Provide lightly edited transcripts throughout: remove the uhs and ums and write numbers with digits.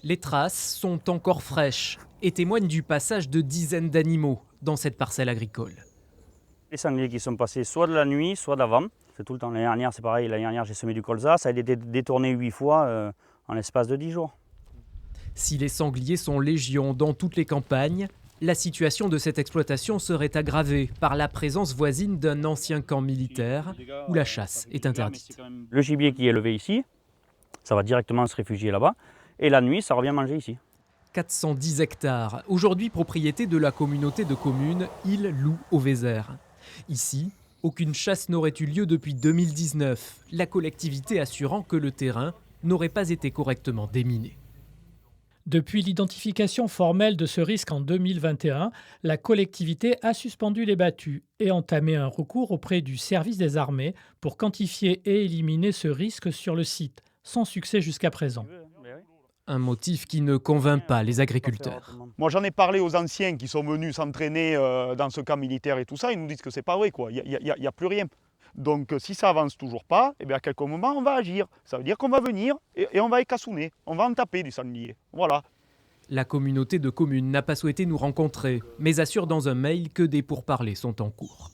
Les traces sont encore fraîches et témoignent du passage de dizaines d'animaux dans cette parcelle agricole. Les sangliers qui sont passés soit de la nuit, soit d'avant. C'est tout le temps. L'année dernière, c'est pareil. L'année dernière, j'ai semé du colza. Ça a été détourné 8 fois en l'espace de 10 jours. Si les sangliers sont légion dans toutes les campagnes, la situation de cette exploitation serait aggravée par la présence voisine d'un ancien camp militaire où la chasse est interdite. Le gibier qui est élevé ici, ça va directement se réfugier là-bas. Et la nuit, ça revient manger ici. 410 hectares, aujourd'hui propriété de la communauté de communes Île-Loup-au-Vézère. Ici, aucune chasse n'aurait eu lieu depuis 2019, la collectivité assurant que le terrain n'aurait pas été correctement déminé. Depuis l'identification formelle de ce risque en 2021, la collectivité a suspendu les battues et entamé un recours auprès du service des armées pour quantifier et éliminer ce risque sur le site, sans succès jusqu'à présent. Un motif qui ne convainc pas les agriculteurs. Moi, j'en ai parlé aux anciens qui sont venus s'entraîner dans ce camp militaire et tout ça. Ils nous disent que c'est pas vrai, quoi. Il n'y a plus rien. Donc, si ça avance toujours pas, eh bien, à quelques moments, on va agir. Ça veut dire qu'on va venir et on va écassouner. On va en taper du sanglier. Voilà. La communauté de communes n'a pas souhaité nous rencontrer, mais assure dans un mail que des pourparlers sont en cours.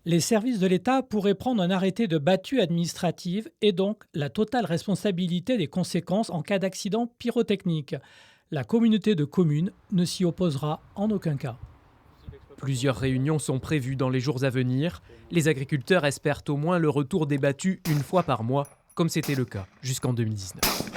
Les services de l'État pourraient prendre un arrêté de battue administrative et donc la totale responsabilité des conséquences en cas d'accident pyrotechnique. La communauté de communes ne s'y opposera en aucun cas. Plusieurs réunions sont prévues dans les jours à venir. Les agriculteurs espèrent au moins le retour des battues une fois par mois, comme c'était le cas jusqu'en 2019.